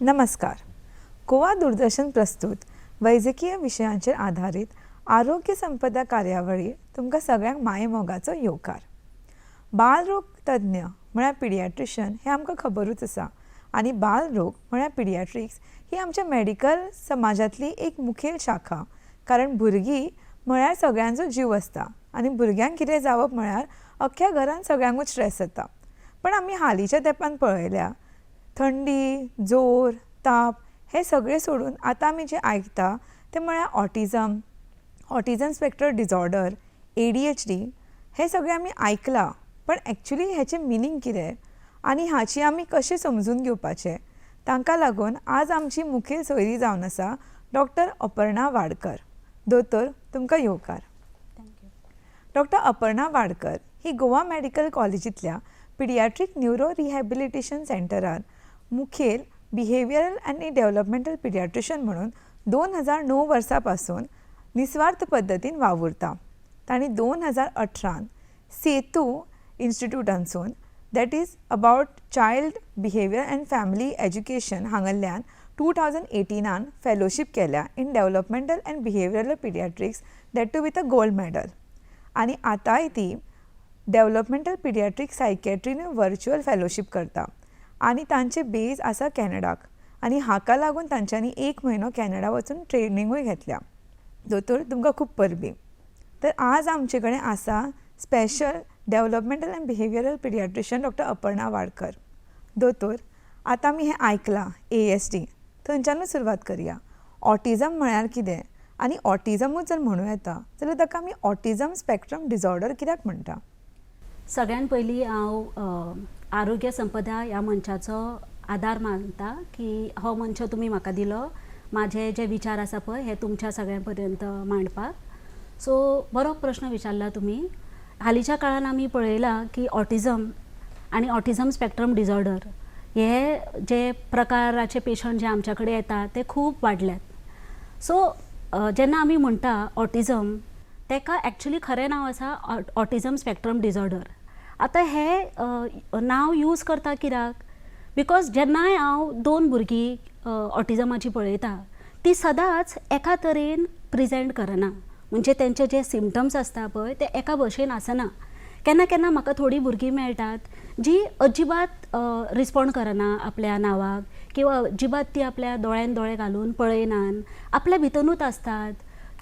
नमस्कार. गोवा दूरदर्शन प्रस्तुत वैजकीय विशयांचेर आधारित आरोग्य संपदा कार्यावळी तुमकां सगळ्यांक माये मोगाचो येवकार. बालरोग तज्ञ म्हळ्यार पिडियाट्रिशन हे आमकां खबरूच आसा आनी बालरोग म्हळ्यार पिडियाट्रिक्स ही आमच्या मेडिकल समाजांतली एक मुखेल शाखा. कारण भुरगीं म्हळ्यार सगळ्यांचो जीव आसता आनी भुरग्यांक कितें जावप म्हळ्यार अख्ख्या घरान सगळ्यांकूच स्ट्रेस जाता. पण आमी हालींच्या तेंपान पळयल्या थंडी, जोर, ताप हे सगळे सोडून आतां आमी जे आयकता ते म्हळ्यार ऑटिझम स्पेक्ट्रम डिसऑर्डर, ADHD हे सगळे आमी आयकलां. पण एक्चुली हेचें मिनींग कितें आनी हाची आमी कशें समजून घेवपाचें तांकां लागून आज आमची मुखेल सोयरी जावन आसा डॉक्टर अपर्णा वाडकर. दोतोर, तुमकां येवकार. डॉक्टर अपर्णा वाडकर ही गोवा मेडिकल कॉलेजींतल्या पिडियाट्रीक न्यूरो रिहॅबिलिटेशन सेंटरान मुखेल बिहेवियरल आनी डेव्हलपमेंटल पिडियाट्रिशन म्हणून 2009 वर्सा पासून निस्वार्थ पद्दतीन वावुरता. तांणी 2018 सेतू इन्स्टिट्यूटांसून that is about child behaviour and family education हांगल्यान 2018 फेलोशीप केल्या in developmental and behavioural paediatrics that too with a gold medal. आनी आतांय ती डेव्हलपमेंटल पिडियाट्रिक सायकॅट्रीन वर्च्युअल फेलोशीप करता आनी तांचे बेज आसा कॅनडाक आनी हाका लागून तांच्यांनी 1 म्हयनो कॅनडा वचून ट्रेनिंगूय घेतल्या. दोतोर, तुमकां खूब परबी. तर आज आमचे कडेन आसा special developmental and behavioural paediatrician doctor Aparna Wadkar. दोतोर, आतां आमी हें आयकलां ASD, थंयच्यानूच सुरवात करया. ऑटिझम म्हळ्यार कितें आनी ऑटिझमूच जर म्हणूं येता जाल्यार ताका आमी ऑटिझम स्पेक्ट्रम डिसऑर्डर कित्याक म्हणटा? सगळ्यात पयलीं हांव आरोग्य संपदा ह्या मंचाचो आदार मानता की हो मंच तुमी म्हाका दिलो माझे जे विचार आसा पळय हे तुमच्या सगळ्यां पर्यंत मांडपाक. सो बरो प्रश्न विचारला तुम्ही. हालींच्या काळान आमी पळयलां की ऑटिझम आनी ऑटिझम स्पेक्ट्रम डिसऑर्डर हे जे प्रकाराचे पेशंट जे आमच्या कडेन येतात ते खूब वाडल्यात. सो जेन्ना आमी म्हणटा ऑटिझम तेका एक्चुली खरें नांव आसा ऑटिझम स्पेक्ट्रम डिसऑर्डर. आतां हे नांव यूज करता कित्याक? बिकॉज जेन्नाय हांव 2 भुरगीं ऑटिझमाची पळयता ती सदांच एका तरेन प्रिजेंट करना. म्हणजे तेंचे जे सिम्पटम्स आसता पळय ते एका भशेन आसना. केन्ना केन्ना म्हाका थोडी भुरगीं मेळटात जी अजिबात रिस्पॉन्ड करना आपल्या नांवाक किंवा अजिबात ती आपल्या दोळ्यान दोळे घालून पळयनान, आपल्या भितरूच आसतात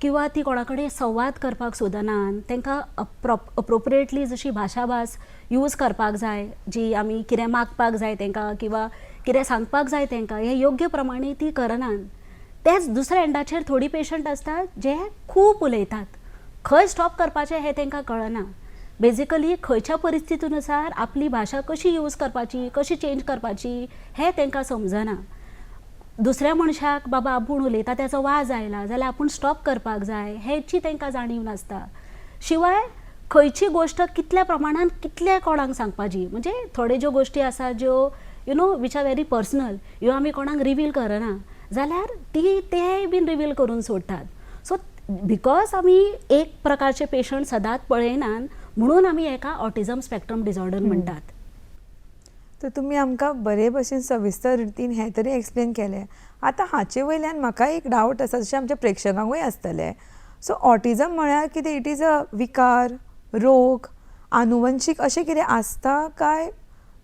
किंवा ती कोणा कडेन संवाद करपाक सोदनान. तांकां अप्रोप्रिएटली जशी भाशाभास यूज करपाक जाय, जी आमी कितें मागपाक जाय तांकां किंवा कितें सांगपाक जाय तांकां हे योग्य प्रमाणे ती करनान. तेच दुसऱ्या एंडाचेर थोडी पेशंट आसतात जे खूब उलयतात. खंय स्टॉप करपाचें हें तांकां कळना. बेजिकली खंयच्या परिस्थितीनुसार आपली भाशा कशी यूज करपाची, कशी चेंज करपाची हें तांकां समजना. दुसऱ्या मनशाक बाबा आपूण उलयता त्याचो वाज आयला जाल्यार आपूण स्टॉप करपाक जाय हेची तांकां जाणीव नासता. शिवाय खंयची गोष्ट कितल्या प्रमाणान कितल्या कोणाक सांगपाची. म्हणजे थोड्यो ज्यो गोष्टी आसा ज्यो विच आर व्हेरी पर्सनल ह्यो आमी कोणाक रिवील करना जाल्यार तेय बीन रिवील करून सोडटात. सो बिकॉज आमी एक प्रकारचे पेशंट सदांच पळयनात म्हणून आमी हेका ऑटिझम स्पेक्ट्रम डिसऑर्डर म्हणटात. तर तुमी आमकां बरे भशेन सविस्तर रितीन हें तरी एक्सप्लेन केलें. आतां हाचे वयल्यान म्हाका एक डावट आसा जशें आमच्या प्रेक्षकांकूय आसतलें. सो ऑटिझम म्हळ्यार कितें? इट इज अ विकार, रोग, आनुवंशीक अशें कितें आसता काय?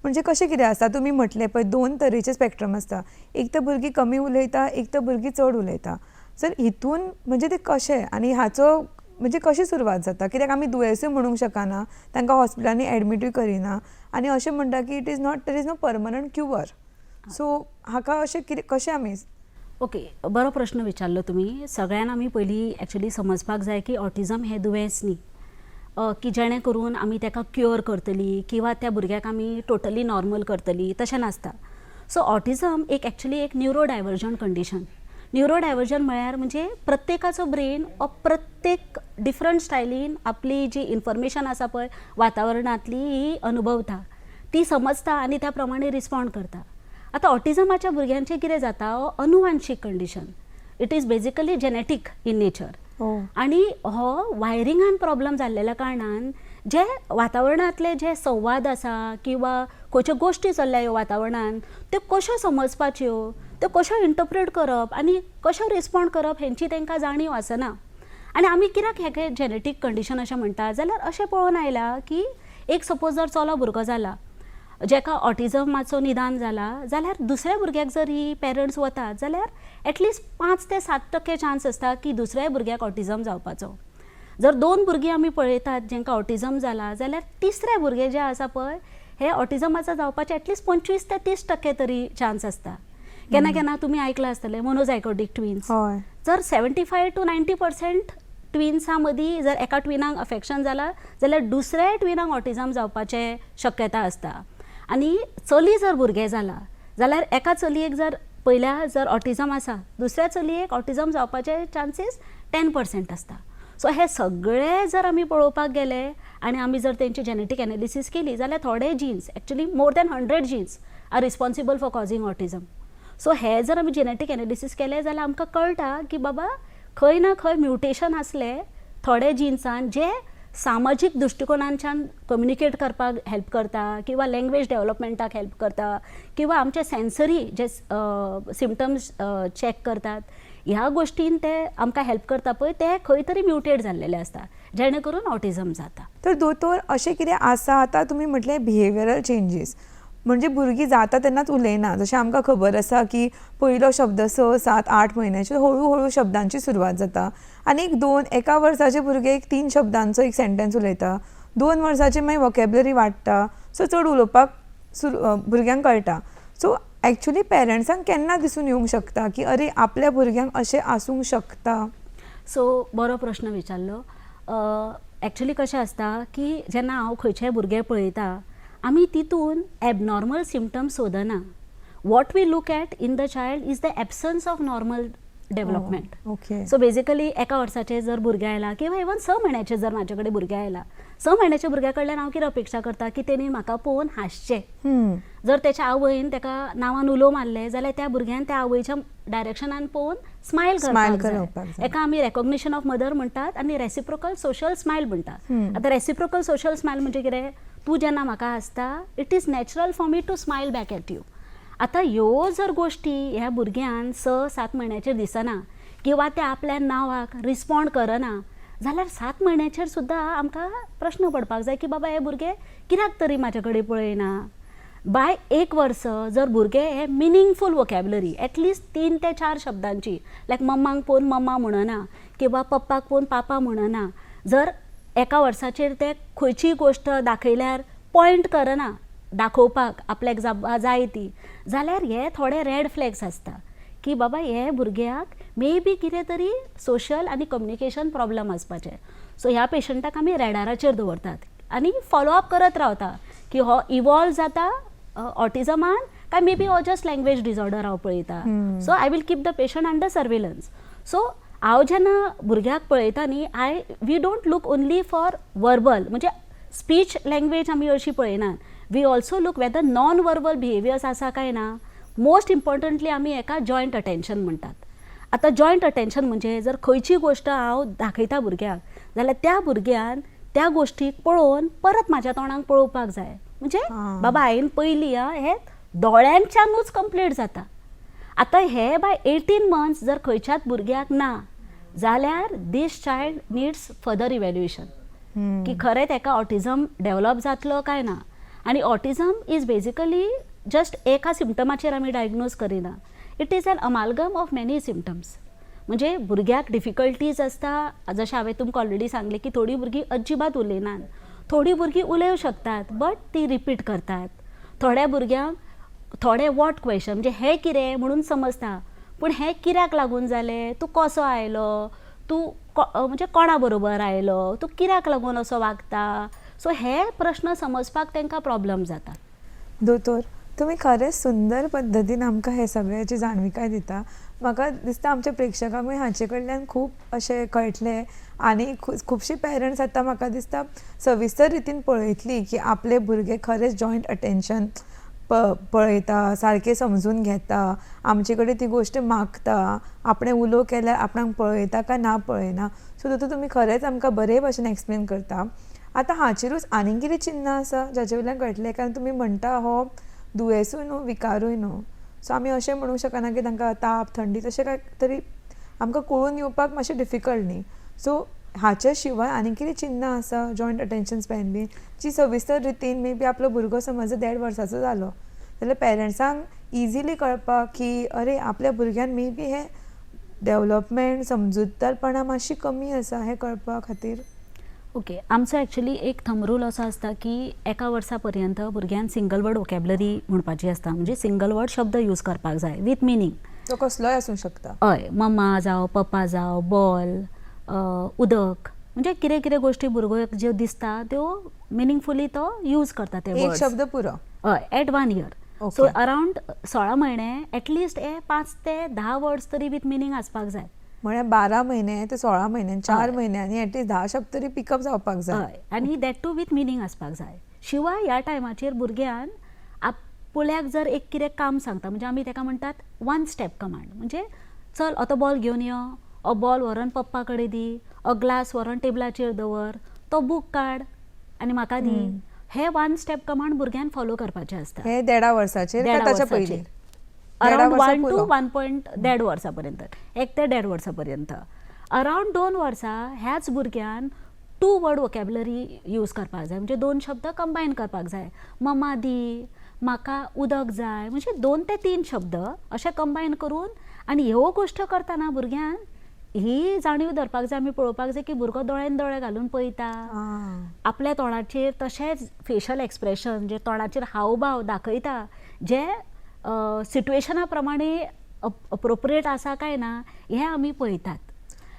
म्हणजे कशें कितें आसता? तुमी म्हटलें पळय 2 तरेचे स्पेक्ट्रम आसता. एक तर भुरगीं कमी उलयता, एक तर भुरगीं चड उलयता. सर हितून म्हणजे ते कशें आनी हाचो म्हणजे कशी सुरवात जाता? कित्याक आमी दुयेंसूय म्हणूंक शकना, तांकां हॉस्पिटलांनी एडमिटूय करिना आनी अशें म्हणटा की it is not there is no permanent cure. So हाका अशें कितें कशें आमी? ओके, बरो प्रश्न विचारलो तुम्ही. सगळ्यांना आमी पयलीं एक्चुली समजपाक जाय की ऑटिझम हें दुयेंस न्ही की जेणे करून आमी ताका क्युअर करतली किंवा त्या भुरग्याक आमी टोटली नॉर्मल करतली, तशें नासता. सो ऑटिझम एक्चुली एक न्यूरो डायवर्जंट कंडिशन. न्यूरो डायवर्जन म्हळ्यार म्हणजे प्रत्येकाचो ब्रेन प्रत्येक डिफरंट स्टायलीन आपली जी इन्फॉर्मेशन आसा पळय वातावरणांतली ही अनुभवता, ती समजता आनी त्या प्रमाणे रिस्पॉन्ड करता. आतां ऑटिझमाच्या भुरग्यांचें कितें जाता, हो अनुवांशीक condition, it is basically genetic in nature. आनी हो वायरिंगान प्रॉब्लम जाल्लेल्या कारणान जे वातावरणांतले जे संवाद आसा किंवा खंयच्यो गोश्टी चल्ल्या ह्यो वातावरणान, त्यो कश्यो समजपाच्यो, त्यो कश्यो इंटरप्रेट करप आनी कश्यो रिस्पॉन्ड करप हेंची तांकां जाणीव आसना. आनी आमी कित्याक हें जेनेटीक कंडिशन अशें म्हणटा, जाल्यार अशें पळोवन आयलां की एक सपोज जर चलो भुरगो जाला जेका ऑटिझमाचो निदान जाला, जाल्यार दुसऱ्या भुरग्याक जर ही पेरंट्स वतात जाल्यार एटलिस्ट 5 ते 7% चान्स आसता की दुसऱ्या भुरग्याक ऑटिझम जावपाचो. जर 2 भुरगीं आमी पळयतात जेंकां ऑटिझम जाला, जाल्यार तिसरे भुरगे जे आसा पळय हे ऑटिझमाचो जावपाचे एटलिस्ट 25 ते 30% तरी चान्स आसता. केन्ना केन्ना तुमी आयकलां आसतलें मोनोझायगोटिक ट्विन्स. जर 75 to 90% ट्विन्सां मदीं जर एका ट्विनाक अफेक्शन जालां जाल्यार दुसऱ्या ट्विनाक ऑटिझम जावपाचे शक्यता आसता. आनी चली जर भुरगें जाला जाल्यार एका चलयेक जर पयल्या जर ऑटिझम आसा, दुसऱ्या चलयेक ऑटिझम जावपाचे चान्सीस 10% आसता. सो हे सगळे जर आमी पळोवपाक गेले आनी आमी जर तेंची जेनेटीक एनालिसीस केली जाल्यार थोडे genes, actually more than 100 genes are responsible for causing autism. So हे जर आमी जेनेटीक एनालिसीस केले जाल्यार आमकां कळटा की बाबा खंय ना खंय म्युटेशन आसले थोडे जिन्सान जे सामाजीक दृश्टिकोनांच्यान कम्युनिकेट करपाक हेल्प करता किंवा लँग्वेज डेव्हलपमेंटाक हेल्प करता किंवा आमचे सेन्सरी जे सिम्पटम्स चॅक करतात, ह्या गोश्टीन ते आमकां हेल्प करता पळय ते खंय तरी म्युटेट जाल्लेले आसता जेणे करून ऑटिझम जाता. तर दोतोर अशें कितें आसा, आतां तुमी म्हटलें बिहेवियरल चेंजीस, म्हणजे भुरगीं जाता तेन्नाच उलयना. जशें आमकां खबर आसा की पयलो शब्द 6, 7, 8 म्हयन्याचे हळू हळू शब्दांची सुरवात जाता आनी एका वर्साचे भुरगे 3 शब्दांचो एक सेंटेन्स उलयता, 2 वर्साचे मागीर वॉकॅब्युलरी वाडटा, सो चड उलोवपाक भुरग्यांक कळटा. सो एक्चुली पेरंट्सांक केन्ना दिसून येवंक शकता की अरे आपल्या भुरग्यांक अशें आसूंक शकता? सो बरो प्रश्न विचारलो. एक्चुली कशें आसता की जेन्ना हांव खंयचेय भुरगे पळयता आमी तितून एबनॉर्मल सिम्पटम्स सोदना. What we look at in the child is the absence of normal development. Okay. So basically एका वर्साचे जर भुरगे आयला किंवा इवन 6 म्हयन्याचे जर म्हाजे कडेन भुरगे आयला, 6 म्हयन्याच्या भुरग्या कडल्यान हांव कितें अपेक्षा करता की तेणी म्हाका पळोवन हांसचें. जर तेच्या आवयन ताका नांवान उलो मारलें जाल्यार त्या भुरग्यान त्या आवयच्या डायरेक्शनान पळोवन स्मायल करपाक जाय. एका आमी रेकॉग्निशन ऑफ मदर म्हणटात आनी रेसिप्रोकल सोशल स्मायल म्हणटात. आतां रेसिप्रोकल सोशल स्मायल म्हणजे कितें, तूं जेन्ना म्हाका हांसता it is natural for me to smile back at you. आतां ह्यो जर गोश्टी ह्या भुरग्यान 6-7 म्हयन्याचेर दिसना किंवा ते आपल्या नांवाक रिस्पॉन्ड करना जाल्यार 7 म्हयन्याचेर सुद्दां आमकां प्रश्न पडपाक जाय की बाबा हे भुरगे कित्याक तरी म्हाजे कडेन पळयना. बाय 1 वर्स जर भुरगे हे मिनींगफूल वॉकॅब्युलरी एटलिस्ट 3 ते 4 शब्दांची, लायक मम्मांक पळोवन मम्मा म्हणना किंवा पप्पाक पळोवन पापा म्हणना, जर एका वर्साचेर ते खंयचीय गोश्ट दाखयल्यार पॉयंट करना दाखोवपाक आपल्याक जाय ती, जाल्यार हे थोडे रेड फ्लॅग्स आसता की बाबा हे भुरग्याक मे बी कितें तरी सोशल आनी कम्युनिकेशन प्रॉब्लम आसपाचें. सो ह्या पेशंटाक आमी रेडाराचेर दवरतात आनी फॉलोअप करत रावता की हो इवॉल्व जाता ऑटिझमान काय मे बी हो जस्ट लँग्वेज डिसऑर्डर हांव पळयता. So I will keep the patient under surveillance. So हांव जेन्ना भुरग्याक पळयता न्ही we don't look only for verbal म्हणजे स्पीच लँग्वेज आमी अशी पळयनात. We also look whether non verbal behaviours आसा काय ना. मोस्ट इम्पॉर्टंटली आमी हेका जॉयंट अटेन्शन म्हणटात. आतां जॉयंट अटेन्शन म्हणजे जर खंयची गोश्ट हांव दाखयता भुरग्याक जाल्यार त्या भुरग्यान त्या गोश्टीक पळोवन परत म्हाज्या तोंडाक पळोवपाक जाय. म्हणजे बाबा हांवें पयली हे दोळ्यांच्यानूच कंप्लीट जाता. आतां हे बाय 18 months जर खंयच्याच भुरग्याक ना जाल्यार दीस चायल्ड नीड्स फर्दर इवॅल्युएशन की खरें ताका ऑटिझम डेव्हलप जातलो काय ना. आनी ऑटिझम इज बेजिकली जस्ट एका सिम्पटमाचेर आमी डायग्नोज करिना. It is an amalgam of many symptoms. म्हणजे भुरग्याक डिफिकल्टीज आसता, जशें हांवें तुमकां ऑलरेडी सांगलें की थोडीं भुरगीं अजिबात उलयनात, थोडीं भुरगीं उलयू शकतात बट ती रिपीट करतात. थोड्या भुरग्यांक थोडे वॉट क्वेश्चन म्हणजे हें कितें म्हणून समजता पूण हें कित्याक लागून जालें, तूं कसो आयलो, तूं म्हणजे कोणा बरोबर आयलो, तूं कित्याक लागून असो वागता. सो हे प्रश्न समजपाक तांकां प्रॉब्लम जाता. दोतोर, तुम्ही खरेंच सुंदर पद्धतीन आमकां हे सगळ्याची जाणविकाय दिता. म्हाका दिसता आमच्या प्रेक्षकांकूय हाचे कडल्यान खूब अशें कळटलें आनी खुबशीं पेरंट्स आतां म्हाका दिसता सविस्तर रितीन पळयतलीं की आपले भुरगे खरेंच जॉयंट अटेन्शन पळयता, सारके समजून घेता, आमचे कडेन ती गोश्ट मागता, आपणें उलो केल्यार आपणाक पळयता काय ना पळयना. सो तातूंत तुमी खरेंच आमकां बरे भशेन एक्सप्लेन करता. आतां हाचेरूच आनीक कितें चिन्ह आसा जाचे वयल्यान कळटलें, कारण तुमी म्हणटा हो दुयेंसूय न्हू विकारूय न्हू. सो आमी अशें म्हणूंक शकना की तांकां ताप थंडी तशें काय तरी आमकां कळून येवपाक मातशें डिफिकल्ट न्ही. सो हाचे शिवाय आनीक कितें चिन्ह आसा जॉयंट अटेन्शन स्पॅन बी जी सविस्तर रितीन मे बी आपलो भुरगो समज 1.5 वर्साचो जालो जाल्यार पेरंट्सांक इजिली कळपाक की अरे आपल्या भुरग्यान मे बी हे डेवलपमेंट समजूतदारपणा मातशी कमी आसा हें कळपा खातीर. ओके, आमचो एक्चुअली एक थंब रूल असो आसता की एका वर्सा पर्यंत भुरग्यान सिंगल वर्ड वोकॅब्युलरी म्हणपाची आसता, म्हणजे सिंगल वर्ड शब्द यूज करपाक जाय विथ मिनींग. तो कसलोय आसूंक शकता. हय, मम्मा जावं, पप्पा जावं, बॉल, उदक, म्हणजे कितें कितें गोश्टी भुरगो ज्यो दिसता त्यो मिनींगफुली तो यूज करता ते एक वर्ड्स. शब्द पुरो. हय, at 1 year. Okay. So around 16 म्हयने एटलिस्ट 5 ते 10 वर्ड्स तरी विथ मिनींग आसपाक जाय. म्हळ्यार 12 म्हयने ते 16 म्हयने 4 म्हयन्यांनी एटलीस्ट 10 शब्द तरी पिकअप जावपाक जाय. हय, आनी दॅट टू विथ मिनींग आसपाक जाय. शिवाय ह्या टायमाचेर भुरग्यान आपल्याक जर एक कितें काम सांगता, म्हणजे आमी ताका म्हणटात 1 स्टेप कमांड, म्हणजे चल तो बॉल घेवन यो, बॉल व्हरून पप्पा कडेन दी, ग्लास व्हरून टेबलाचेर दवर, तो बूक काड आनी म्हाका दी. हे 1 स्टेप कमांड भुरग्यान फॉलो करपाचें आसता. हे 1.5 वर्साचेर काय ताच्या पयलीं? अरावंड 1 पुरो. टू 1.5 वर्सां पर्यंत, 1 ते 1.5 वर्सां पर्यंत. अरावंड 2 वर्सां ह्याच भुरग्यान 2 वर्ड वोकॅब्युलरी यूज करपाक जाय, म्हणजे 2 शब्द कंबायन करपाक जाय. मम्मा दी, म्हाका उदक जाय, म्हणजे 2 ते 3 शब्द अशे कंबायन करून. आनी ह्यो गोश्ट करतना भुरग्यान ही जाणीव धरपाक जाय, आमी पळोवपाक जाय की भुरगो दोळ्यान दोळे घालून पळयता, आपल्या तोंडाचेर तशेंच फेशियल एक्सप्रेशन जे तोंडाचेर हावभाव दाखयता जे सिट्युएशना प्रमाणे अप्रोप्रिएट आसा काय ना हें आमी पळयतात.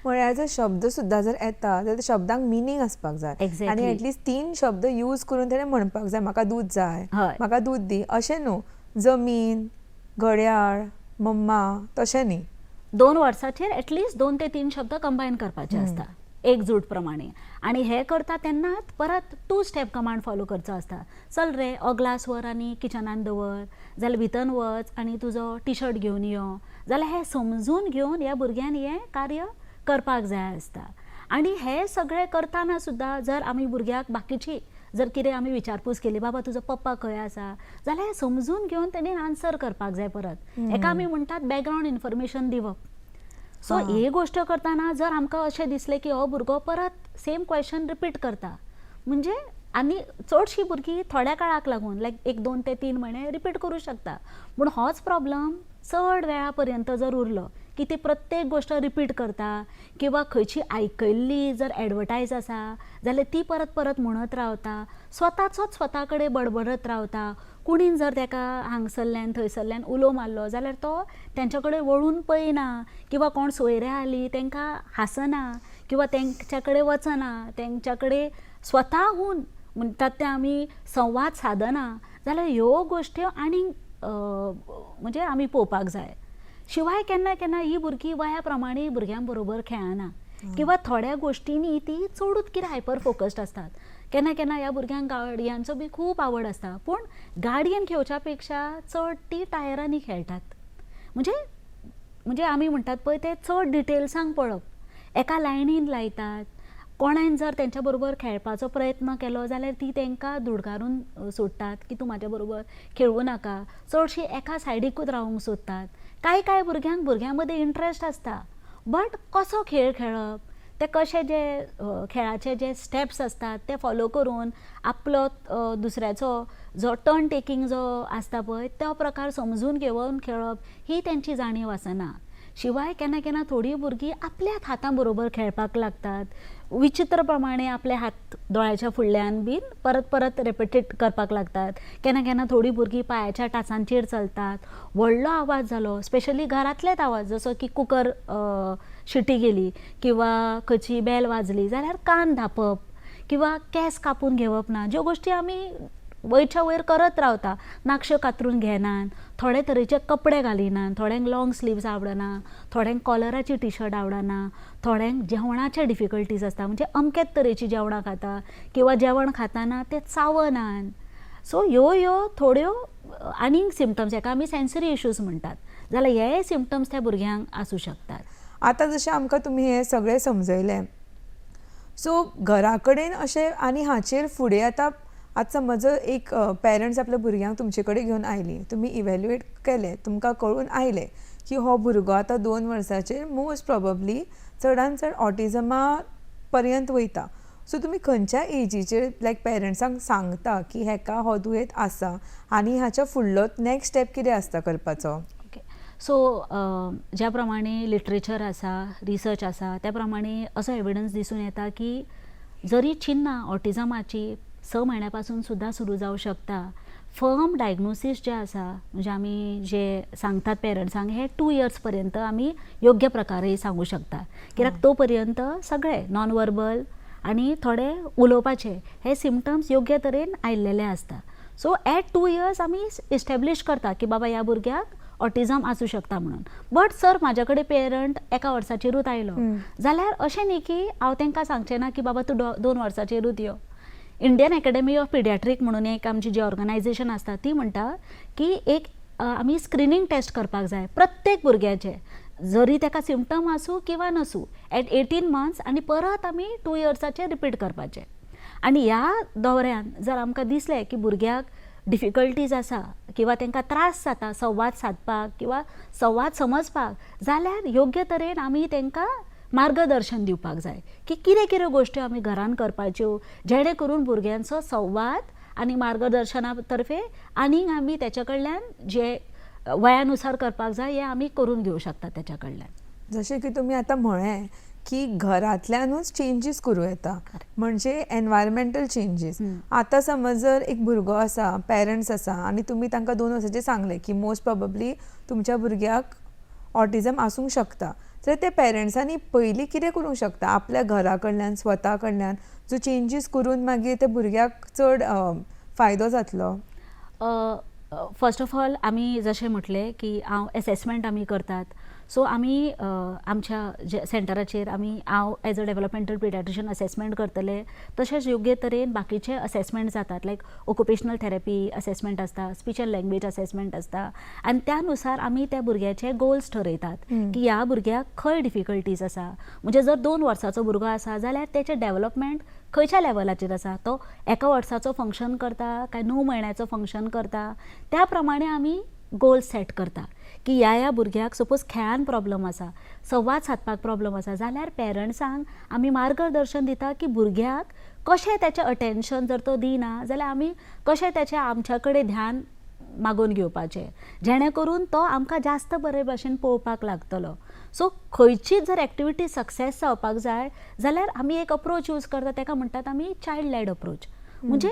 म्हळ्यार जर शब्द सुद्दां जर येता जाल्यार शब्दांक मिनींग आसपाक जाय. Exactly. आनी एटलीस्ट 3 शब्द यूज करून तेणें म्हणपाक जाय म्हाका दूध जाय, हय. म्हाका दूध दी, अशें न्हू जमीन, घड्याळ, मम्मा तशें न्ही. 2 वर्साचेर एटलिस्ट 2 ते 3 शब्द कंबायन करपाचे आसता एकजूट प्रमाणे. आनी हे करता तेन्नाच परत 2 स्टेप कमांड फॉलो करचो आसता. चल रे ग्लास व्हर आनी किचनान दवर, जाल्यार भितन वच आनी तुजो टी शर्ट घेवन यो, जाल्यार हे समजून घेवन ह्या भुरग्यान हें कार्य करपाक जाय आसता. आनी हे सगळें करतना सुद्दां जर आमी भुरग्याक बाकीची जर कितें आमी विचारपूस केली, बाबा तुजो पप्पा खंय आसा, जाल्यार समजून घेवन तेणें आन्सर करपाक जाय परत. हेका आमी म्हणटात बॅकग्रावंड इन्फॉर्मेशन दिवप. सो ही गोश्ट करतना जर आमकां अशें दिसलें की हो भुरगो परत सेम क्वेश्चन रिपीट करता, म्हणजे आनी चडशीं भुरगीं थोड्या काळाक लागून लायक 1, 2 ते 3 म्हयने रिपीट करूं शकता. पूण होच प्रॉब्लम चड वेळा पर्यंत जर उरलो की ती प्रत्येक गोश्ट रिपीट करता, किंवा खंयची आयकल्ली जर एडवर्टायज आसा जाल्यार ती परत परत म्हणत रावता, स्वताचोच स्वता कडेन बडबडत रावता. कुणीन जर ताका हांगसरल्यान थंयसरल्यान उलो मारलो जाल्यार तो तेंच्या कडेन वळून पळयना, किंवा कोण सोयरे आली तांकां हांसना, किंवा तेंच्या कडेन वचना, तेंच्या कडेन स्वताहून म्हणटात ते आमी संवाद साधना, जाल्यार ह्यो गोश्ट्यो आनीक म्हणजे आमी पळोवपाक जाय. शिवाय केन्ना केन्ना ही भुरगीं वया प्रमाणे भुरग्यां बरोबर खेळना, किंवा थोड्या गोश्टींनी ती चडूच कितें हायपर फोकस्ड आसतात. केन्ना केन्ना ह्या भुरग्यांक गाडयांचो बी खूब आवड आसता, पूण गाडयेन खेळच्या पेक्षा चड ती टायरांनी खेळटात. म्हणजे आमी म्हणटात पळय ते चड डिटेल्सांक पळप, एका लायनीन लायतात. कोणान जर तेंच्या बरोबर खेळपाचो प्रयत्न केलो जाल्यार ती तांकां धुडकारून सोडटात की तूं म्हाज्या बरोबर खेळूं नाका. चडशीं एका सायडीकूच रावूंक सोदतात. कांय भुरग्यां मदीं इंट्रस्ट आसता, बट कसो खेळ खेळप, ते कशे जे खेळाचे जे स्टेप्स असतात ते फॉलो करून आपलो दुसऱ्याचो जो टर्न टेकिंग जो आसता पळय तो प्रकार समजून घेवन खेळप ही तेंची जाणीव आसना. शिवाय केन्ना केन्ना थोडीं भुरगीं आपल्याच हातां बरोबर खेळपाक लागतात, विचित्र प्रमाणे आपले हात दोळ्याच्या फुडल्यान बीन परत परत रिपिटेट करपाक लागतात. केन्ना केन्ना थोडीं भुरगीं पांयाच्या टाचांचेर चलतात. व्हडलो आवाज जालो, स्पेशली घरांतलेच आवाज, जसो की कुकर शिटी गेली किंवा खंयची बेल वाजली जाल्यार कान धांपप किंवा केंस कापून घेवप ना, ज्यो गोश्टी आमी वयच्या वयर करत रावता, नाकश्यो कातरून घेनात, थोडे तरेचे कपडे घालिनात, थोड्यांक लॉंग स्लीव्स आवडना, थोड्यांक कॉलराची टी शर्ट आवडना, थोड्यांक जेवणाचे डिफिकल्टीज आसता, म्हणजे अमकेच तरेची जेवणां खाता किंवा जेवण खाताना ते चावनात. सो ह्यो थोड्यो आनीक सिम्पटम्स, हेका आमी सेन्सरी इश्यूज म्हणटात, जाल्यार हे सिम्पटम्स त्या भुरग्यांक आसूं शकतात. आतां जशें आमकां तुमी हे सगळें समजयलें, सो घरा कडेन अशें आनी हाचेर फुडें आतां समज जर एक पेरंट्स आपल्या भुरग्यांक तुमचे कडेन घेवन आयली, तुमी इवॅल्युएट केलें, तुमकां कळून आयलें की हो भुरगो आतां 2 वर्साचेर मोस्ट प्रोबेबली चडांत चड ऑटिझमा पर्यंत वयता. सो तुमी खंयच्या एजीचेर लायक पेरंट्सांक सांगता की हेका हो दुयेंत आसा आनी हाच्या फुडलो नेक्स्ट स्टेप कितें आसता करपाचो? ओके, सो ज्या प्रमाणे लिटरेचर आसा, रिसर्च आसा, त्या प्रमाणे असो एविडन्स दिसून येता की जरी चिन्नां ऑटिझमाची 6 म्हयन्या पासून सुद्दां सुरू जावं शकता. फर्म डायग्नोसीस जे आसा, म्हणजे आमी जे सांगतात पेरंट्सांक, हे 2 इयर्स पर्यंत आमी योग्य प्रकारे सांगू शकता, कित्याक तो पर्यंत सगळे नॉन वर्बल आनी थोडे उलोवपाचे हे सिम्पटम्स योग्य तरेन आयिल्लेले आसता. सो एट 2 इयर्स आमी इस्टॅब्लिश करता की बाबा ह्या भुरग्याक ऑटिझम आसूं शकता म्हणून. बट सर म्हाजे कडेन पेरंट 1 वर्साचेरूच आयलो, जाल्यार अशें न्ही की हांव तांकां सांगचें ना की बाबा तूं 2 वर्साचेरूच यो. इंडियन अकॅडमी ऑफ पिडियाट्रीक म्हणून एक आमची जी ऑर्गनायझेशन आसता ती म्हणटा की एक आमी स्क्रिनींग टेस्ट करपाक जाय प्रत्येक भुरग्याचे, जरी ताका सिम्पटम आसूं किंवा नसूं, एट 18 मंथ्स, आनी परत आमी 2 इयर्साचे रिपीट करपाचे. आनी ह्या दौऱ्यान जर आमकां दिसलें की भुरग्याक डिफिकल्टीज आसा किंवा तांकां त्रास जाता संवाद सादपाक किंवा संवाद समजपाक, जाल्यार योग्य तरेन आमी तांकां मार्गदर्शन दिवपाक जाय की कितें कितें गोश्टी आमी घरान करपाच्यो जेणे करून भुरग्यांचो संवाद आनी मार्गदर्शना तर्फे आनीक आमी तेच्या कडल्यान जे वयानुसार करपाक जाय हे आमी करून घेवं शकता तेच्या कडल्यान. जशें की तुमी आतां म्हळें की घरांतल्यानूच चेंजीस करूं येता, म्हणजे एनवायरमेंटल चेंजीस. आतां समज जर एक भुरगो आसा, पेरंट्स आसा आनी तुमी तांकां 2 वर्साचेर सांगलें की मोस्ट प्रोबेबली तुमच्या भुरग्याक ऑटिझम आसूंक शकता, जाल्यार ते पेरंट्सांनी पयलीं कितें करूंक शकता आपल्या घरा कडल्यान, स्वता कडल्यान, जो चेंजीस करून मागीर त्या भुरग्याक चड फायदो जातलो? फर्स्ट ऑफ ऑल आमी जशें म्हटलें की हांव एसेसमेंट आमी करतात. सो आमी आमच्या जे सेंटराचेर हांव as a developmental paediatrician assessment करतले, तशेंच योग्य तरेन बाकीचे असेसमेंट जातात, लायक ऑक्युपेशनल थेरपी असेसमेंट आसता, स्पीच एंड लँग्वेज असेसमेंट आसता, आनी त्यानुसार आमी त्या भुरग्याचे गोल्स ठरयतात की ह्या भुरग्याक खंय डिफिकल्टीज आसा. म्हणजे जर 2 वर्साचो भुरगो आसा जाल्यार तेचें डेव्हलपमेंट खंयच्या लेवलाचेर आसा, तो 1 वर्साचो फंक्शन करता काय 9 म्हयन्याचो फंक्शन करता, त्या प्रमाणे आमी गोल्स सेट करता की ह्या भुरग्याक सपोज खेळान प्रॉब्लम आसा, संवाद सादपाक प्रॉब्लम आसा, जाल्यार पेरंट्सांक आमी मार्गदर्शन दिता की भुरग्याक कशें तेचें अटेन्शन जर तो दिना जाल्यार आमी कशें तेचें आमच्या कडेन ध्यान मागून घेवपाचें, जेणे करून तो आमकां जास्त बरे भशेन पळोवपाक लागतलो. सो खंयचीच जर एक्टिविटी सक्सेस जावपाक जाय जाल्यार आमी एक अप्रोच यूज करता, ताका म्हणटात आमी चायल्ड लेड अप्रोच. म्हणजे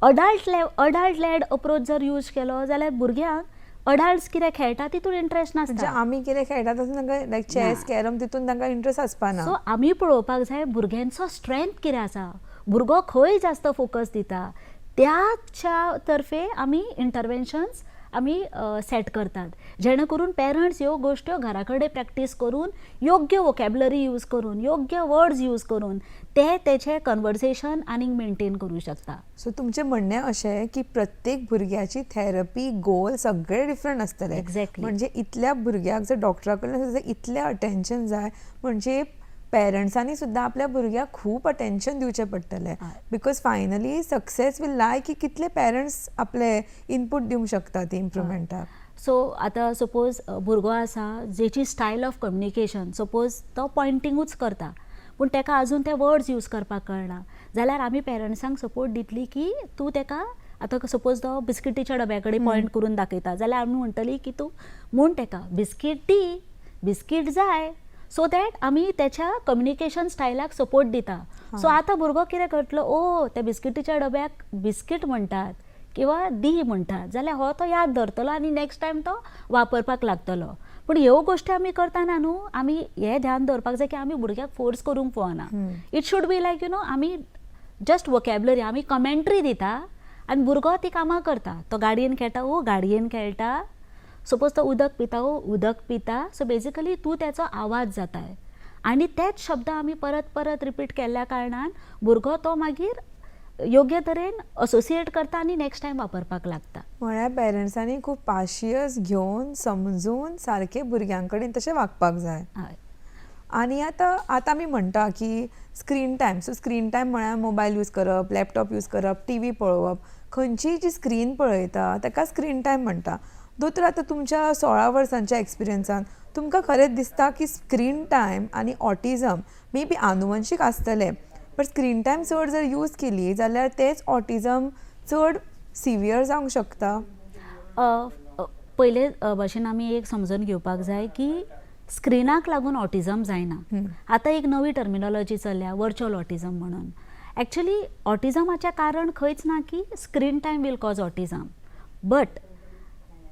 अडल्ट लेड अप्रोच जर यूज केलो जाल्यार भुरग्यांक अडल्ट्स कितें खेळटा तितून इंट्रस्ट नासता. म्हणजे आमी कितें खेळटा तातूंत तांकां लायक चॅस, कॅरम तितून तांकां इंट्रस्ट आसपाना. सो आमी पळोवपाक जाय भुरग्यांचो स्ट्रेंथ कितें आसा, भुरगो खंय जास्त फोकस दिता, त्याच्या तर्फे आमी इंटरवेन्शन्स आमी सेट करतात, जेणे करून पेरंट्स ह्यो गोश्ट्यो घरा कडेन प्रॅक्टीस करून योग्य वोकॅब्युलरी यूज करून, योग्य वर्ड्स यूज करून तेचें कन्वर्सेशन आनीक मेंटेन करूं शकता. सो तुमचें म्हणणें अशें की प्रत्येक भुरग्याची थेरपी गोल सगळे डिफरंट आसतले. एक्झॅक्टली. म्हणजे इतल्या भुरग्याक जर डॉक्टरा कडल्यान सुद्दां इतलें अटेन्शन जाय, म्हणजे पेरंट्सांनी सुद्दां आपल्या भुरग्याक खूब अटेन्शन दिवचें पडटलें, बिकॉज फायनली सक्सेस वील लाय की कितले पेरंट्स आपले इनपूट दिवंक शकतात इम्प्रुवमेंटाक. सो आतां सपोज भुरगो आसा जेची स्टायल ऑफ कम्युनिकेशन सपोज तो पॉयंटिंगूच करता पूण ताका अजून ते वर्ड्स यूज करपाक कळना, जाल्यार आमी पेरंट्सांक सपोर्ट दितली की तूं ताका आतां सपोज तो बिस्किटीच्या डब्या कडेन पॉयंट करून दाखयता जाल्यार आमी म्हणटली की तूं म्हूण ताका बिस्कीट दी, बिस्कीट जाय, सो दॅट आमी त्याच्या कम्युनिकेशन स्टायलाक सपोर्ट दिता. सो आतां भुरगो कितें करतलो, ओ त्या बिस्किटीच्या डब्याक बिस्कीट म्हणटात किंवा दी म्हणटात, जाल्यार हो तो याद धरतलो आनी नेक्स्ट टायम तो वापरपाक लागतलो. पूण ह्यो गोश्टी आमी करतना न्हू आमी हें ध्यान दवरपाक जाय की आमी भुरग्याक फोर्स करूंक फावना. इट शूड बी लायक आमी जस्ट वोकॅब्युलरी आमी कमेंट्री दिता आनी भुरगो ती कामां करता. तो गाडयेन खेळटा गाडयेन खेळटा, सपोज तो उदक पिता उदक पिता. सो बेजिकली तूं तेचो आवाज जाताय आनी तेच शब्द आमी परत परत रिपीट केल्ल्या कारणान भुरगो तो मागीर योग्य तरेन असोसिएट करता आनी नेक्स्ट टायम वापरपाक लागता. म्हळ्यार पेरंट्सांनी खूब पाशियस घेवन समजून सारके भुरग्यां कडेन तशें वागपाक जाय. हय. आनी आतां आमी म्हणटा की screen time, so screen time म्हळ्यार मोबायल यूज करप, लॅपटॉप यूज करप, टी व्ही पळोवप, खंयचीय जी स्क्रीन पळयता ताका स्क्रीन टायम म्हणटा. दोतोर आतां तुमच्या 16 वर्सांच्या एक्सपिरियन्सान तुमकां खरेंच दिसता की स्क्रीन टायम आनी ऑटिझम मे बी आनुवंशीक आसतलें, बट स्क्रीन टायम चड जर यूज केली जाल्यार तेच ऑटिझम चड सिवियर जावंक शकता? पयले भाशेन आमी एक समजून घेवपाक जाय की स्क्रिनाक लागून ऑटिझम जायना. आतां एक नवी टर्मिनॉलॉजी चल्ल्या वर्च्युअल ऑटिझम म्हणून. एक्चुअली ऑटिझमाचें कारण खंयच ना की screen time will cause autism, but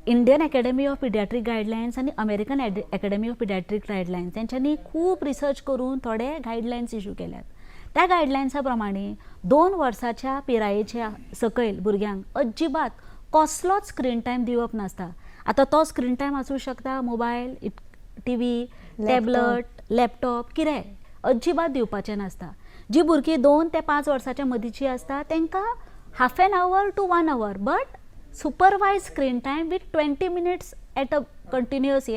Indian academy of paediatric guidelines आनी American academy of paediatric guidelines तेंच्यांनी खूब रिसर्च करून थोडे गायडलायन्स इश्यू केल्यात. त्या गायडलायन्सा प्रमाणे 2 वर्साच्या पिरायेच्या सकयल भुरग्यांक अजिबात कसलोच स्क्रीन टायम दिवप नासता. आतां तो स्क्रीन टायम आसूं शकता mobile, T V, tablet, laptop, कितेंय अजिबात दिवपाचें नासता. जी भुरगीं 2 ते 5 वर्साच्या मदींची आसता तांकां half an hour to 1 hour, but supervised screen time with 20 minutes at a continuous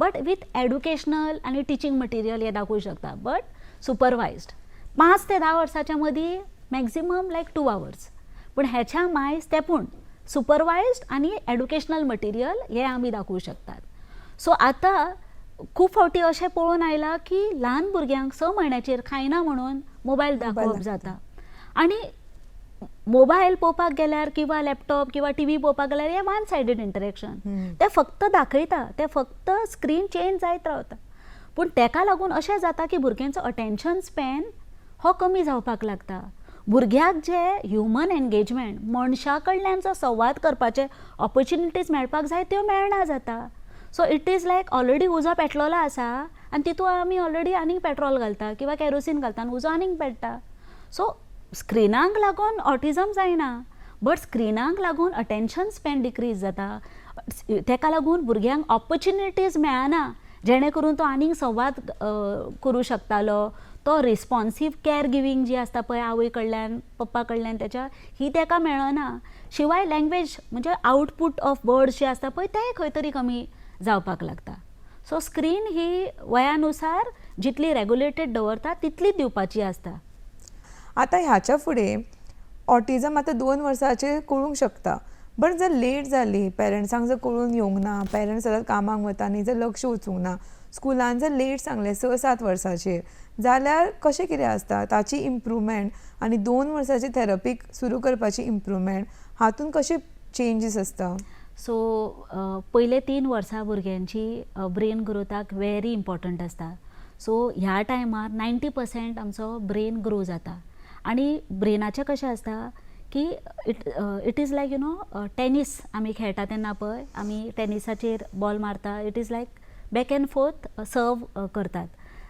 but with educational आणि टीचिंग मटेरियल हे दाखवू शकता, बट सुपरवायज्ड 5 ते 10 वर्साच्या मदीं मॅक्झिमम लायक 2 आवर्स. पूण हेच्या मायज तेपूण सुपरवायज्ड आनी एड्युकेशनल मटेरियल हे आमी दाखवू शकतात. सो आतां खूब फावटी अशें पळोवन आयलां की ल्हान भुरग्यांक 6 म्हयन्याचेर खायना म्हणून मोबायल दाखोवप जाता. आनी मोबायल पळोवपाक गेल्यार किंवा लॅपटॉप किंवा टी व्ही पळोवपाक गेल्यार हे वन सायडेड इंटरेक्शन. ते फक्त दाखयता, ते फक्त स्क्रीन चेंज जायत रावता. पूण तेका लागून अशें जाता की भुरग्यांचो अटेन्शन स्पॅन हो कमी जावपाक लागता. भुरग्याक जे ह्युमन एंगेजमेंट मनशा कडल्यान जो संवाद करपाचे ऑपॉर्च्युनिटीज मेळपाक जाय त्यो मेळना जाता. So it is like already उजो पेटलोलो आसा आनी तितून आमी ऑलरेडी आनीक पेट्रोल घालता किंवा केरोसीन घालता आनी उजो आनीक पेट्टा. सो स्क्रिनाक लागून ऑटिझम जायना, बट स्क्रिनाक लागून अटेन्शन स्पॅन डिक्रीज जाता. तेका लागून भुरग्यांक ऑपॉर्च्युनिटीज मेळना जेणे करून तो आनीक संवाद करूं शकतालो. तो रिस्पॉन्सीव केअर गिवींग जी आसता पळय आवय कडल्यान पप्पा कडल्यान तेच्या ही तेका मेळना. शिवाय लँग्वेज म्हणजे आउटपूट ऑफ वर्ड्स जे आसता पळय तेय खंय तरी कमी जावपाक लागता. सो स्क्रीन ही वयानुसार जितली रेगुलेटेड दवरता तितलीच दिवपाची आसता. आतां ह्याच्या फुडें ऑटिझम आतां 2 वर्साचेर कळूंक शकता, बट जर लेट जाली, पेरंट्सांक जर कळून येवंक ना, पेरंट्स सदांच कामाक वता आनी जर लक्ष वचूंक ना, स्कुलान जर लेट सांगलें 6-7 वर्साचेर, जाल्यार कशें कितें आसता ताची इम्प्रूवमेंट आनी 2 वर्साची थेरपीक सुरू करपाची इम्प्रूवमेंट हातून कशे चेंजीस आसता? सो पयले 3 वर्सां भुरग्यांची ब्रेन ग्रोथाक व्हेरी इम्पॉर्टंट आसता. सो ह्या टायमार 90% आमचो ब्रेन ग्रो जाता. आनी ब्रेनाचें कशें आसता की इट इज लायक टेनीस आमी खेळटा तेन्ना पळय आमी टेनिसाचेर बॉल मारता, it is like back end fourth सर्व करतात.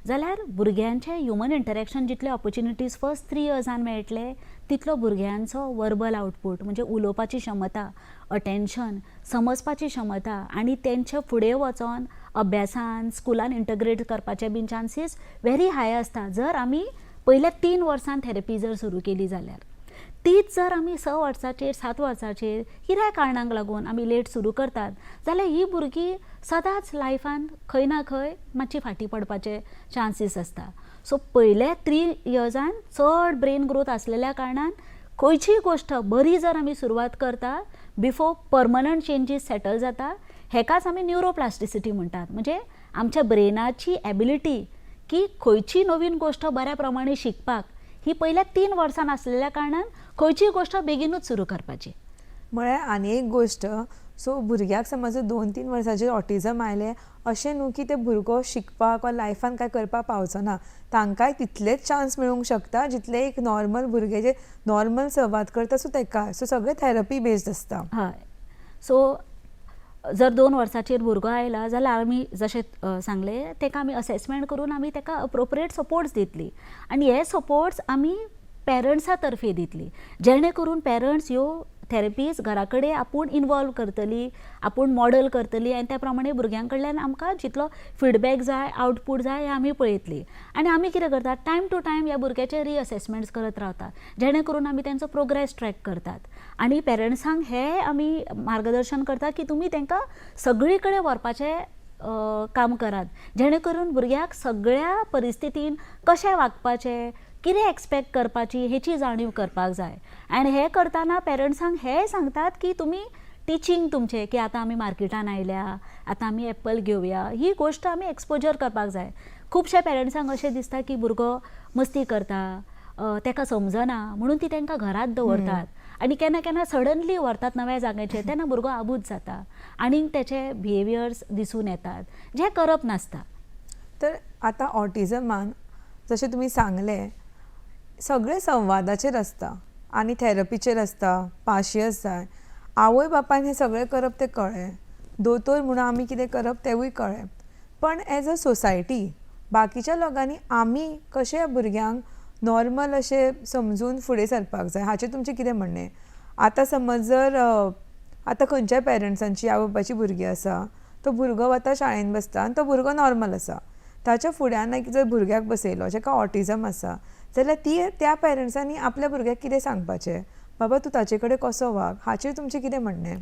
जाल्यार भुरग्यांचें ह्युमन इंटरेक्शन जितले ऑपॉर्च्युनिटीज फर्स्ट 3 इयर्सान मेळटले तितलो भुरग्यांचो वर्बल आउटपूट म्हणजे उलोवपाची क्षमता, अटेन्शन, समजपाची क्षमता आनी तेंचे फुडें वचोन अभ्यासान स्कुलान इंटग्रेट करपाचे बीन चान्सीस व्हेरी हाय आसता जर आमी पयल्या 3 वर्सान थेरपी जर सुरू केली जाल्यार. तीच जर आमी 6 वर्साचेर 7 वर्साचेर कित्याय कारणांक लागून आमी लेट सुरू करतात जाल्यार ही भुरगीं सदांच लायफान खंय ना खंय मातशी फाटीं पडपाचे चान्सीस आसता. सो पयल्या 3 इयर्सान चड ब्रेन ग्रोथ आसलेल्या कारणान खंयचीय गोश्ट बरी जर आमी सुरवात करता बिफोर परमनंट चेंजीस सेटल जाता, हेकाच आमी न्यूरोप्लास्टिसिटी म्हणटात. म्हणजे आमच्या ब्रेनाची एबिलिटी की खंयची नवीन गोश्ट बऱ्या प्रमाणे शिकपाक ही पयल्या 3 वर्सान आसलेल्या कारणान खंयचीय गोश्ट बेगीनूच सुरू करपाची. म्हळ्यार आनी एक गोश्ट, सो भुरग्याक समज 2-3 वर्साचेर ऑटिझम आयलें अशें न्हू की ते भुरगो शिकपाक वा लायफान काय करपाक पावचो ना, तांकांय तितलेच चान्स मेळूंक शकता जितले एक नॉर्मल भुरगे जे नॉर्मल संवाद करता सो तेका. सो सगळें थेरपी बेस्ड आसता. हय. सो जर 2 वर्साचेर भुरगो आयला जाल्यार आमी जशें सांगलें तेका आमी असेसमेंट करून आमी तेका अप्रोप्रिएट सपोर्ट्स दितली आनी हे सपोर्ट्स आमी पेरंट्सा तर्फे दितली जेणे करून पेरंट्स ह्यो थेरपीज घरा कडेन आपूण इनवॉल्व करतली, आपूण मॉडल करतली आनी त्या प्रमाणे भुरग्यां कडल्यान आमकां जितलो फीडबॅक जाय, आउटपूट जाय हें आमी पळयतली. आनी आमी कितें करतात, टायम टू टायम ह्या भुरग्याचे रिअसेसमेंट्स करत रावतात, जेणे करून आमी तेंचो प्रोग्रेस ट्रॅक करतात. आनी पेरंट्सांक हें आमी मार्गदर्शन करतात की तुमी तांकां सगळी कडेन व्हरपाचें काम करात, जेणे करून भुरग्याक सगळ्या परिस्थितीन कशें वागपाचें, कितें एक्सपेक्ट करपाची हेची जाणीव करपाक जाय. आनी हें करतना पेरंट्सांक हेंय सांगतात की तुमी टिचींग तुमचें की आतां आमी मार्केटान आयल्या, आतां आमी एप्पल घेवया, ही गोश्ट आमी एक्सपोजर करपाक जाय. खुबशे पेरंट्सांक अशें दिसता की भुरगो मस्ती करता, ताका समजना म्हणून ती तांकां घरात दवरतात आनी केन्ना केन्ना सडनली व्हरतात नव्या जाग्याचेर, तेन्ना भुरगो आबूज जाता आनीक तेचे बिहेवियर्स दिसून येतात जे करप नासता. तर आतां ऑटिझमान जशें तुमी सांगलें सगळें संवादाचेर आसता आनी थेरपीचेर आसता, पाशियस जाय. आवय बापायन हें सगळें करप तें कळ्ळें, दोतोर म्हणून आमी कितें करप तेंवूय कळ्ळें, पण एज अ सोसायटी बाकीच्या लोकांनी आमी कशें ह्या भुरग्यांक नॉर्मल अशें समजून फुडें सरपाक जाय हाचें तुमचें कितें म्हणणें? आतां समज जर आतां खंयच्याय पेरंट्सांची आवय बापायची भुरगीं आसा, तो भुरगो वता शाळेन बसता आनी तो भुरगो नॉर्मल आसा, ताच्या फुड्यान जर भुरग्याक बसयलो जेका ऑटिझम आसा जाल्यार त्या पेरंट्सांनी आपल्या भुरग्याक कितें सांगपाचें, बाबा तूं ताचे कडेन कसो वाग, हाचेर तुमचें कितें म्हणणें?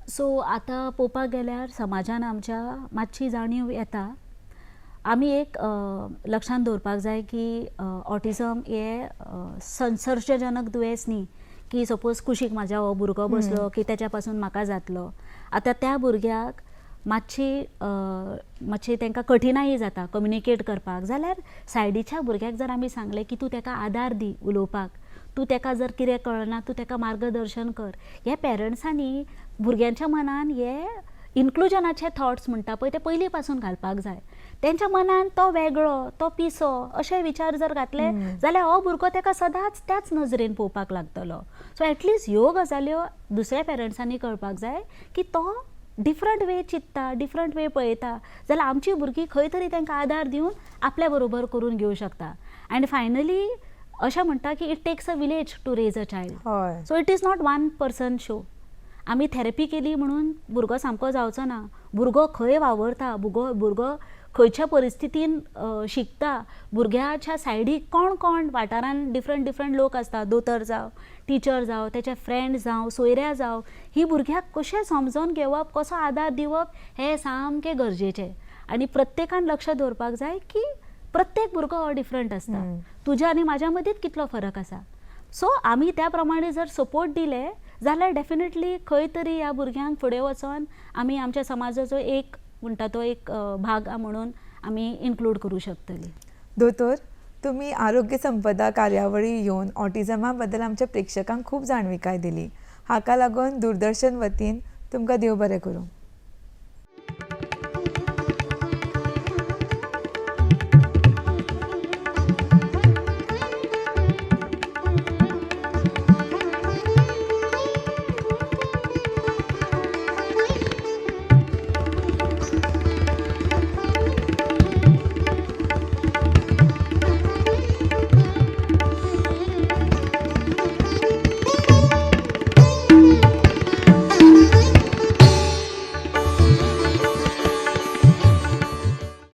सो आतां पळोवपाक गेल्यार समाजान आमच्या मातशी जाणीव येता. आमी एक लक्षांत दवरपाक जाय की ऑटिझम हे संसर्गजनक दुयेंस न्ही की सपोज कुशीक म्हाज्या हो भुरगो बसलो की तेच्या पासून म्हाका जातलो. आतां त्या भुरग्याक मातशी तांकां कठिनायी जाता कम्युनिकेट करपाक, जाल्यार सायडीच्या भुरग्याक जर आमी सांगलें की तूं ताका आदार दी उलोवपाक, तूं ताका जर कितें कळना तूं ताका मार्गदर्शन कर, हे पेरंट्सांनी भुरग्यांच्या मनान हे इन्क्लुजनाचे थॉट्स म्हणटा पळय ते पयलीं पासून घालपाक जाय. तेंच्या मनान तो वेगळो, तो पिसो अशे विचार जर घातले जाल्यार हो भुरगो ताका सदांच त्याच नजरेन पळोवपाक लागतलो. सो एटलिस्ट ह्यो गजाल्यो दुसऱ्या पेरंट्सांनी कळपाक जाय की तो डिफरंट वे चित्ता, डिफरंट वे पळयता, जाल्यार आमची भुरगीं खंय तरी तांकां आदार दिवन आपल्या बरोबर करून घेवंक शकता. आनी फायनली अशें म्हणटा की it takes a village to raise a child. So it is not one person show. आमी थेरपी केली म्हणून भुरगो सामको जावचो ना. भुरगो खंय वावरता, भुरगो खंयच्या परिस्थितीन शिकता, भुरग्याच्या सायडीक कोण कोण वाठारान डिफरंट लोक आसता, दोतोर जावं, टिचर जावं, तेचे फ्रेंड्स जावं, सोयऱ्या जावं, ही भुरग्याक कशें समजोन घेवप, कसो आदार दिवप हें सामकें गरजेचें. आनी प्रत्येकान लक्ष दवरपाक जाय की प्रत्येक भुरगो हो डिफरंट आसता, तुज्या आनी म्हाज्या मदींच कितलो फरक आसा. सो आमी त्या प्रमाणे जर सपोर्ट दिले जाल्यार डेफिनेटली खंय तरी ह्या भुरग्यांक फुडें वचोन आमी आमच्या समाजाचो एक म्हणटा तो एक भाग म्हणून आमी इन्क्लूड करूं शकतली. दोतोर, तुम्ही आरोग्य संपदा कार्यावळी येवन ऑटिझमा बद्दल आमच्या प्रेक्षकांक खूब जाणविकाय दिली. हाका लागून दूरदर्शन वतीन तुमकां देव बरें करूं.